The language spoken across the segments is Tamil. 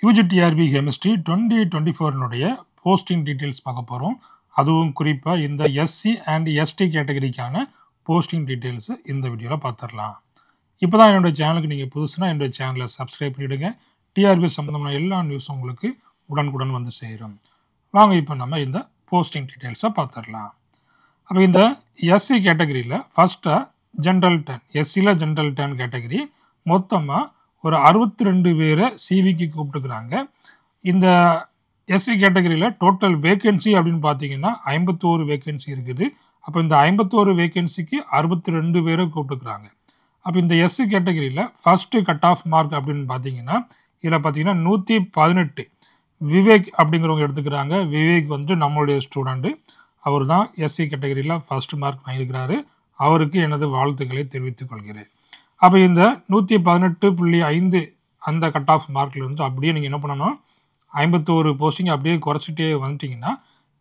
யூஜிடிஆர்பி கெமிஸ்ட்ரி 2024 போஸ்டிங் டீட்டெயில்ஸ் பார்க்க போகிறோம். அதுவும் குறிப்பாக இந்த எஸ்சி அண்ட் எஸ்டி கேட்டகரிக்கான போஸ்டிங் டீட்டெயில்ஸு இந்த வீடியோவில் பார்த்துடலாம். இப்போ தான் என்னோடய சேனலுக்கு நீங்கள் புதுசுனா என்னோடய சேனலை சப்ஸ்கிரைப் பண்ணிவிடுங்க. டிஆர்பி சம்மந்தமான எல்லா நியூஸும் உங்களுக்கு உடனுக்குடன் வந்து சேரும். வாங்க இப்போ நம்ம இந்த போஸ்டிங் டீட்டெயில்ஸை பார்த்துடலாம். அப்போ இந்த எஸ்சி கேட்டகரியில் ஃபஸ்ட்டாக ஜென்ரல் 10, எஸ்சியில் ஜென்ரல் 10 கேட்டகரி மொத்தமாக ஒரு 62 பேரை சிவிக்கு கூப்பிட்டுக்கிறாங்க. இந்த எஸ்சி கேட்டகரியில் டோட்டல் வேக்கன்சி அப்படின்னு பார்த்தீங்கன்னா 51 வேக்கன்சி இருக்குது. அப்போ இந்த 51 வேக்கன்சிக்கு 62 பேரை கூப்பிட்டுக்கிறாங்க. அப்போ இந்த எஸ்சி கேட்டகரியில் ஃபஸ்ட்டு கட் ஆஃப் மார்க் அப்படின்னு பார்த்தீங்கன்னா இதில் பார்த்தீங்கன்னா 118 விவேக் அப்படிங்கிறவங்க எடுத்துக்கிறாங்க. விவேக் வந்துட்டு நம்மளுடைய ஸ்டூடெண்ட்டு. அவர் தான் எஸ்சி கேட்டகரியில் ஃபஸ்ட்டு மார்க் வாங்கியிருக்கிறாரு. அவருக்கு எனது வாழ்த்துக்களை தெரிவித்துக் கொள்கிறேன். அப்போ இந்த 118.5 அந்த கட் ஆஃப் மார்க்கில் இருந்து அப்படியே நீங்கள் என்ன பண்ணணும், 51 போஸ்டிங் அப்படியே குறைச்சிட்டே வந்துட்டிங்கன்னா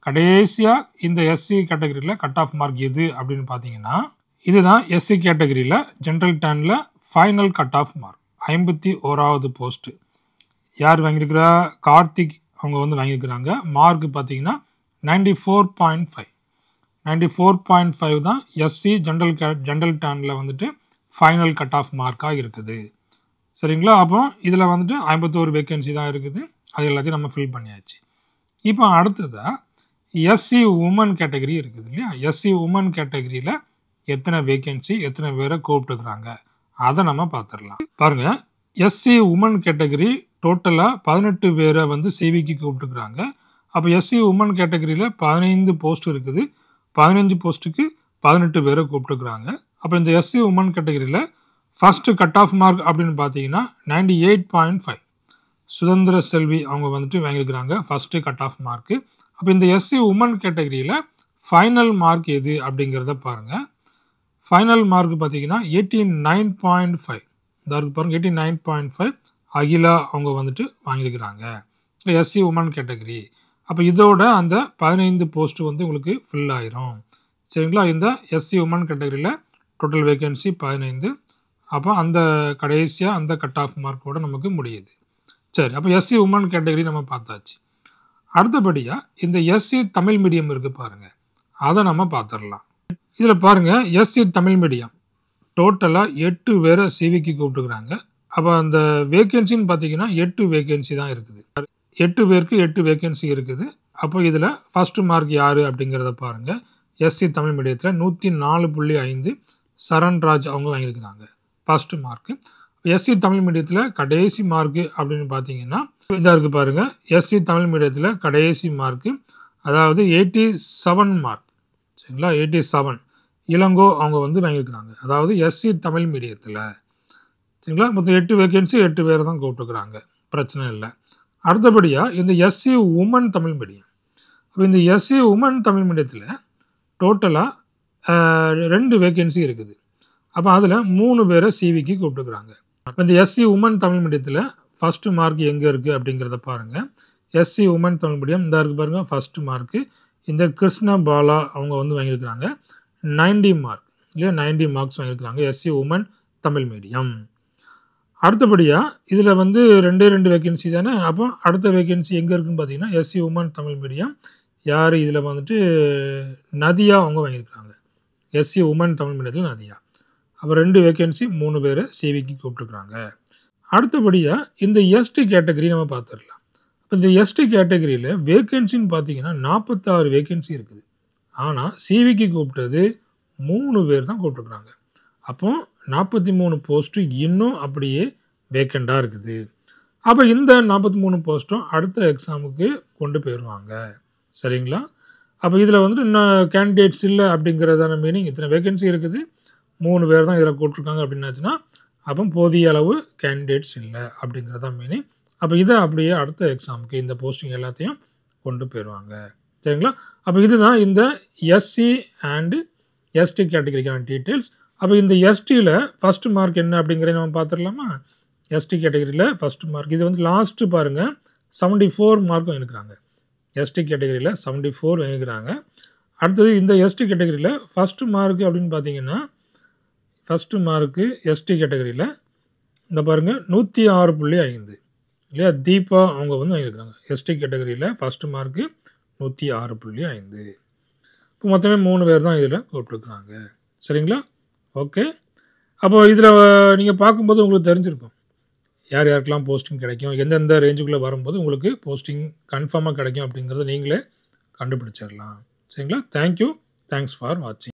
கடைசியாக இந்த எஸ்சி கேட்டகரியில் கட் ஆஃப் மார்க் எது அப்படின்னு பார்த்தீங்கன்னா இதுதான் எஸ்சி கேட்டகரியில் ஜென்ரல் 10ல் ஃபைனல் கட் ஆஃப் மார்க் 51வது போஸ்ட்டு. யார் வாங்கியிருக்கிறா? கார்த்திக் அவங்க வந்து வாங்கியிருக்கிறாங்க. மார்க் பார்த்தீங்கன்னா 94.5. 94.5 தான் எஸ்சி ஜென்ரல் 10ல் வந்துட்டு ஃபைனல் கட் ஆஃப் மார்க்காக இருக்குது. சரிங்களா? அப்போ இதில் வந்துட்டு 51 வேக்கன்சி தான் இருக்குது. அது எல்லாத்தையும் நம்ம ஃபில் பண்ணியாச்சு. இப்போ அடுத்ததாக எஸ்சி உமன் கேட்டகரி இருக்குது இல்லையா? எஸ்சி உமன் கேட்டகரியில் எத்தனை வேக்கன்சி, எத்தனை பேரை கூப்பிட்டுக்கிறாங்க அதை நம்ம பார்த்துடலாம். பாருங்கள், எஸ்சி உமன் கேட்டகரி டோட்டலாக 18 பேரை வந்து சிவிக்கு கூப்பிட்டுக்கிறாங்க. அப்போ எஸ்சி உமன் கேட்டகரியில் 15 போஸ்ட் இருக்குது. 15 போஸ்ட்டுக்கு 18 பேரை கூப்பிட்டுக்கிறாங்க. அப்போ இந்த எஸ்சி உமன் கேட்டகரியில் ஃபஸ்ட்டு கட் ஆஃப் மார்க் அப்படின்னு பார்த்தீங்கன்னா 98.5 சுதந்திர செல்வி அவங்க வந்துட்டு வாங்கியிருக்கிறாங்க ஃபஸ்ட்டு கட் ஆஃப் மார்க்கு. அப்போ இந்த எஸ்சி உமன் கேட்டகரியில் ஃபைனல் மார்க் எது அப்படிங்கிறத பாருங்கள். ஃபைனல் மார்க் பார்த்தீங்கன்னா 89.5 இதாக பாருங்கள். 89.5 அகிலா அவங்க வந்துட்டு வாங்கியிருக்கிறாங்க எஸ்சி உமன் கேட்டகரி. அப்போ இதோட அந்த 15 போஸ்ட்டு வந்து உங்களுக்கு ஃபில் ஆயிரும். சரிங்களா? இந்த எஸ்சி உமன் கேட்டகரியில் டோட்டல் வேக்கன்சி 15. அப்போ அந்த கடைசியாக அந்த கட் ஆஃப் மார்க்கோடு நமக்கு முடியுது. சரி, அப்போ எஸ்சி உமன் கேட்டகரி நம்ம பார்த்தாச்சு. அடுத்தபடியாக இந்த எஸ்சி தமிழ் மீடியம் இருக்குது பாருங்கள், அதை நம்ம பார்த்துடலாம். இதில் பாருங்கள், எஸ்சி தமிழ் மீடியம் டோட்டலாக 8 பேரை சிவிக்கு கூப்பிட்டுக்கிறாங்க. அப்போ அந்த வேக்கன்சின்னு பார்த்தீங்கன்னா 8 வேக்கன்சி தான் இருக்குது. 8 பேருக்கு 8 வேக்கன்சி இருக்குது. அப்போ இதில் ஃபஸ்ட்டு மார்க் யார் அப்படிங்கிறத பாருங்கள். எஸ்சி தமிழ் மீடியத்தில் 104.5 சரண்ராஜ் அவங்க வாங்கியிருக்கிறாங்க ஃபஸ்ட்டு மார்க்கு. எஸ்சி தமிழ் மீடியத்தில் கடைசி மார்க்கு அப்படின்னு பார்த்தீங்கன்னா இதாக இருக்குது பாருங்கள். எஸ்சி தமிழ் மீடியத்தில் கடைசி மார்க்கு அதாவது 87 மார்க். சரிங்களா? 87 இளங்கோ அவங்க வந்து வாங்கியிருக்கிறாங்க. அதாவது எஸ்சி தமிழ் மீடியத்தில். சரிங்களா? மொத்தம் 8 வேக்கன்சி 8 பேர் தான் கூப்பிட்டுக்கிறாங்க. பிரச்சனை இல்லை. அடுத்தபடியாக இந்த எஸ்சி உமன் தமிழ் மீடியம். அப்போ இந்த எஸ்சி உமன் தமிழ் மீடியத்தில் டோட்டலாக 2 வேக்கன்சி இருக்குது. அப்போ அதில் 3 பேரை சிவிக்கு கூப்பிட்டுக்கிறாங்க. அப்போ இந்த எஸ்சி உமன் தமிழ் மீடியத்தில் ஃபஸ்ட்டு மார்க் எங்கே இருக்குது அப்படிங்கிறத பாருங்கள். எஸ்சி உமன் தமிழ் மீடியம் இந்த இருக்குது பாருங்கள். ஃபஸ்ட்டு மார்க்கு இந்த கிருஷ்ண பாலா அவங்க வந்து வாங்கியிருக்கிறாங்க 90 மார்க் இல்லையா? 90 மார்க்ஸ் வாங்கியிருக்கிறாங்க எஸ்சி உமன் தமிழ் மீடியம். அடுத்தபடியாக இதில் வந்து 2 வேக்கன்சி தானே. அப்போ அடுத்த வேக்கன்சி எங்கே இருக்குதுன்னு பார்த்தீங்கன்னா எஸ்சி உமன் தமிழ் மீடியம் யார் இதில் வந்துட்டு நதியா அவங்க வாங்கியிருக்கிறாங்க. எஸ்சி உமன் தமிழ் மீடியத்தில் நதியா. அப்போ 2 வேக்கன்சி 3 பேர் சிவிக்கு கூப்பிட்டுருக்குறாங்க. அடுத்தபடியாக இந்த எஸ்டி கேட்டகரி நம்ம பார்த்துடலாம். இப்போ இந்த எஸ்டி கேட்டகரியில் வேக்கன்சின்னு பார்த்தீங்கன்னா 46 வேக்கன்சி இருக்குது. ஆனால் சிவிக்கு கூப்பிட்டது 3 பேர் தான் கூப்பிட்டுருக்குறாங்க. அப்போ 43 போஸ்ட்டு இன்னும் அப்படியே வேக்கண்டாக இருக்குது. அப்போ இந்த 43 போஸ்ட்டும் அடுத்த எக்ஸாமுக்கு கொண்டு போயிடுவாங்க. சரிங்களா? அப்போ இதில் வந்துட்டு இன்னும் கேண்டிடேட்ஸ் இல்லை அப்படிங்கிறதான மீனிங். இத்தனை வேக்கன்சி இருக்குது, 3 பேர் தான் இதில் கூப்பிட்ருக்காங்க அப்படின்னாச்சுன்னா அப்போ போதிய அளவு கேண்டிடேட்ஸ் இல்லை அப்படிங்கிறதான் மீனிங். அப்போ இதை அப்படியே அடுத்த எக்ஸாமுக்கு இந்த போஸ்டிங் எல்லாத்தையும் கொண்டு போயிடுவாங்க. சரிங்களா? அப்போ இதுதான் இந்த எஸ்சி அண்டு எஸ்டி கேட்டகரிக்கான டீட்டெயில்ஸ். அப்போ இந்த எஸ்டியில் ஃபஸ்ட்டு மார்க் என்ன அப்படிங்கிறத நம்ம பார்த்துடலாமா? எஸ்டி கேட்டகரியில் ஃபஸ்ட்டு மார்க் இது வந்து லாஸ்ட்டு பாருங்கள் 74 மார்க் வாங்கியிருக்கிறாங்க. எஸ்டி கேட்டகரியில் 74 வாங்கிக்கிறாங்க. அடுத்தது இந்த எஸ்டி கேட்டகரியில் ஃபஸ்ட்டு மார்க்கு அப்படின்னு பார்த்தீங்கன்னா ஃபஸ்ட்டு மார்க்கு எஸ்டி கேட்டகரியில் இந்த பாருங்கள் 106.5 இல்லையா? தீபா அவங்க வந்து வாங்கியிருக்காங்க. எஸ்டி கேட்டகரியில் ஃபஸ்ட்டு மார்க்கு 106.5. இப்போ மொத்தமே 3 பேர் தான் இதில் போட்டிருக்கிறாங்க. சரிங்களா? ஓகே. அப்போ இதில் நீங்கள் பார்க்கும்போது உங்களுக்கு தெரிஞ்சிருக்கும். யார் யாருக்கெல்லாம் போஸ்டிங் கிடைக்கும், எந்தெந்த ரேஞ்சுக்குள்ளே வரும்போது உங்களுக்கு போஸ்டிங் கன்ஃபார்மாக கிடைக்கும் அப்படிங்கிறத நீங்களே கண்டுபிடிச்சிடலாம். சரிங்களா? தேங்க்யூ. தேங்க்ஸ் ஃபார் வாட்சிங்.